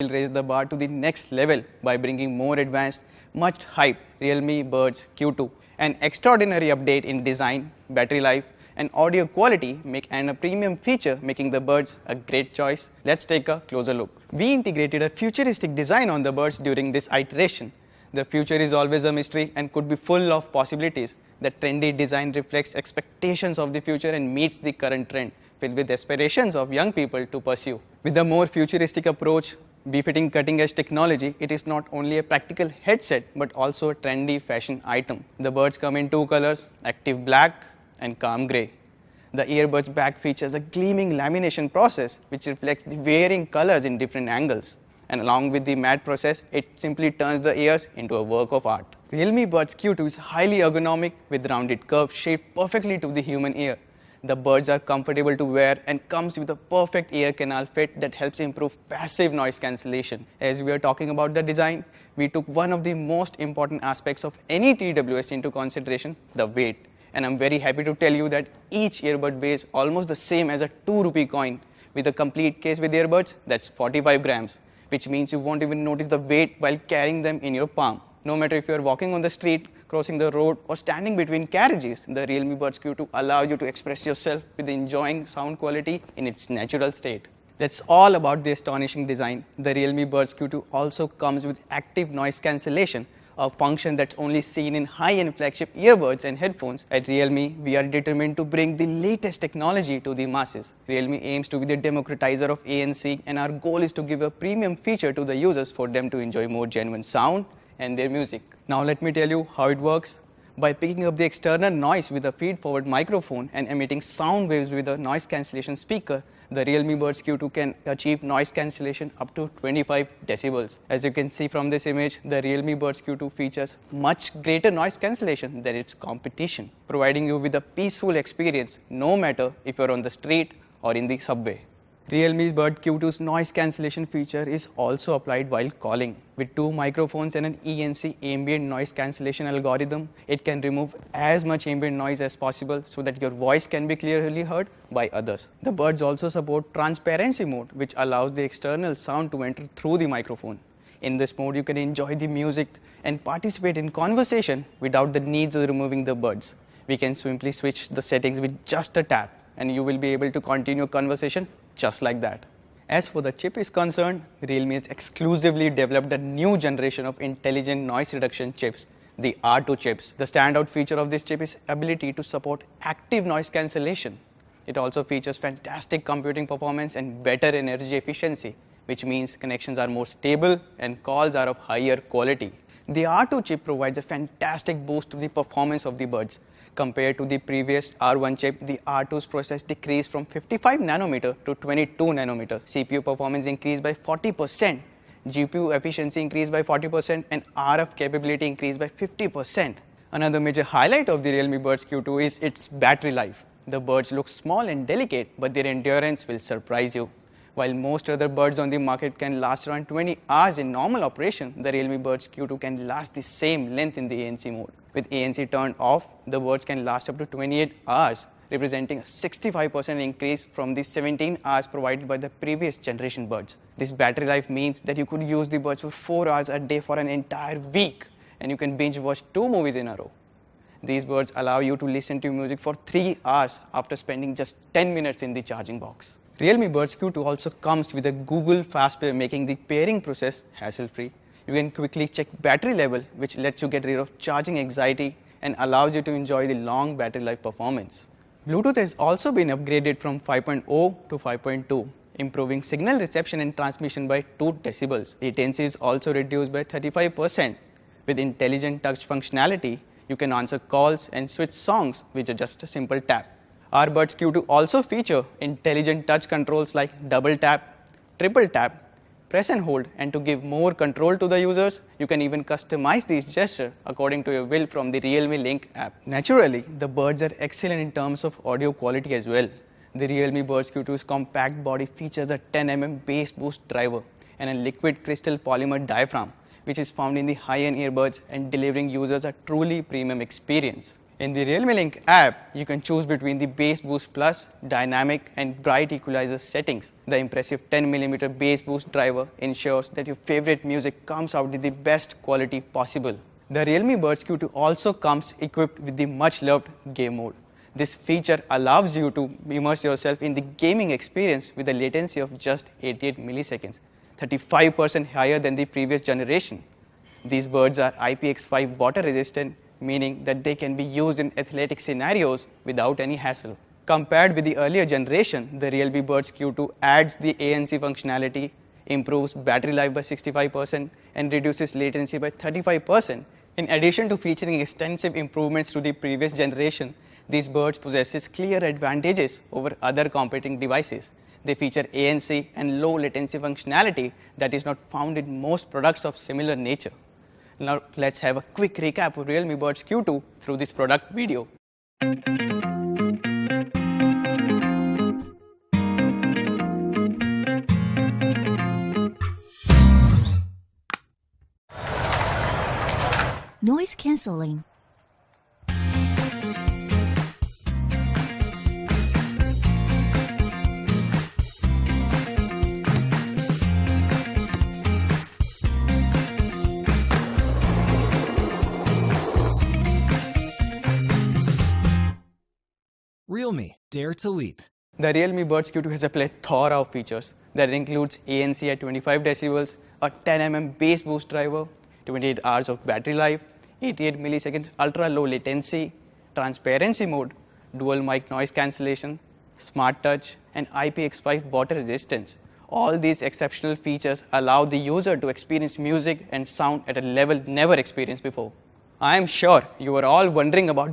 will raise the bar to the next level by bringing more advanced, much hyped Realme Buds Q2. An extraordinary update in design, battery life, and audio quality and a premium feature making the Buds a great choice. Let's take a closer look. We integrated a futuristic design on the Buds during this iteration. The future is always a mystery and could be full of possibilities. The trendy design reflects expectations of the future and meets the current trend, filled with aspirations of young people to pursue. With a more futuristic approach, befitting cutting-edge technology, it is not only a practical headset but also a trendy fashion item. The Buds come in two colors, active black and calm grey. The earbuds back features a gleaming lamination process which reflects the varying colors in different angles. And along with the matte process, it simply turns the ears into a work of art. Realme Buds Q2 is highly ergonomic with rounded curves shaped perfectly to the human ear. The Buds are comfortable to wear and comes with a perfect ear canal fit that helps improve passive noise cancellation. As we are talking about the design, we took one of the most important aspects of any TWS into consideration, the weight. And I'm very happy to tell you that each earbud weighs almost the same as a 2 rupee coin. With a complete case with earbuds, that's 45 grams, which means you won't even notice the weight while carrying them in your palm. No matter if you are walking on the street, crossing the road, or standing between carriages, the Realme Buds Q2 allow you to express yourself with enjoying sound quality in its natural state. That's all about the astonishing design. The Realme Buds Q2 also comes with active noise cancellation, a function that's only seen in high-end flagship earbuds and headphones. At Realme, we are determined to bring the latest technology to the masses. Realme aims to be the democratizer of ANC, and our goal is to give a premium feature to the users for them to enjoy more genuine sound and their music. Now let me tell you how it works. By picking up the external noise with a feed-forward microphone and emitting sound waves with a noise cancellation speaker, the Realme Buds Q2 can achieve noise cancellation up to 25 decibels. As you can see from this image, the Realme Buds Q2 features much greater noise cancellation than its competition, providing you with a peaceful experience no matter if you're on the street or in the subway. Realme Buds Q2's noise cancellation feature is also applied while calling. With two microphones and an ANC ambient noise cancellation algorithm, it can remove as much ambient noise as possible so that your voice can be clearly heard by others. The Buds also support transparency mode, which allows the external sound to enter through the microphone. In this mode, you can enjoy the music and participate in conversation without the needs of removing the buds. We can simply switch the settings with just a tap, and you will be able to continue conversation just like that. As for the chip is concerned, Realme has exclusively developed a new generation of intelligent noise reduction chips, the R2 chips. The standout feature of this chip is ability to support active noise cancellation. It also features fantastic computing performance and better energy efficiency, which means connections are more stable and calls are of higher quality. The R2 chip provides a fantastic boost to the performance of the Buds. Compared to the previous R1 chip, the R2's process decreased from 55 nanometer to 22 nanometer. CPU performance increased by 40%, GPU efficiency increased by 40%, and RF capability increased by 50%. Another major highlight of the Realme Buds Q2 is its battery life. The Buds look small and delicate, but their endurance will surprise you. While most other Buds on the market can last around 20 hours in normal operation, the Realme Buds Q2 can last the same length in the ANC mode. With ANC turned off, the Buds can last up to 28 hours, representing a 65% increase from the 17 hours provided by the previous generation Buds. This battery life means that you could use the Buds for 4 hours a day for an entire week, and you can binge watch 2 movies in a row. These Buds allow you to listen to music for 3 hours after spending just 10 minutes in the charging box. Realme Buds Q2 also comes with a Google Fast Pair, making the pairing process hassle-free. You can quickly check battery level, which lets you get rid of charging anxiety and allows you to enjoy the long battery life performance. Bluetooth has also been upgraded from 5.0 to 5.2, improving signal reception and transmission by 2 decibels. Latency is also reduced by 35%. With intelligent touch functionality, you can answer calls and switch songs with just a simple tap. Our Buds Q2 also feature intelligent touch controls like double tap, triple tap, press and hold, and to give more control to the users, you can even customize these gestures according to your will from the Realme Link app. Naturally, the Buds are excellent in terms of audio quality as well. The Realme Buds Q2's compact body features a 10mm bass boost driver and a liquid crystal polymer diaphragm, which is found in the high-end earbuds and delivering users a truly premium experience. In the Realme Link app, you can choose between the Bass Boost Plus, Dynamic and Bright Equalizer settings. The impressive 10mm Bass Boost driver ensures that your favorite music comes out with the best quality possible. The Realme Buds Q2 also comes equipped with the much loved Game Mode. This feature allows you to immerse yourself in the gaming experience with a latency of just 88 milliseconds, 35% higher than the previous generation. These buds are IPX5 water resistant, meaning that they can be used in athletic scenarios without any hassle. Compared with the earlier generation, the Realme Buds Q2 adds the ANC functionality, improves battery life by 65% and reduces latency by 35%. In addition to featuring extensive improvements to the previous generation, these buds possesses clear advantages over other competing devices. They feature ANC and low latency functionality that is not found in most products of similar nature. Now let's have a quick recap of Realme Buds Q2 through this product video. Noise cancelling. Realme, dare to leap. The Realme Buds Q2 has a plethora of features that includes ANC at 25 decibels, a 10mm bass boost driver, 28 hours of battery life, 88 milliseconds ultra low latency, transparency mode, dual mic noise cancellation, smart touch, and IPX5 water resistance. All these exceptional features allow the user to experience music and sound at a level never experienced before. I am sure you are all wondering about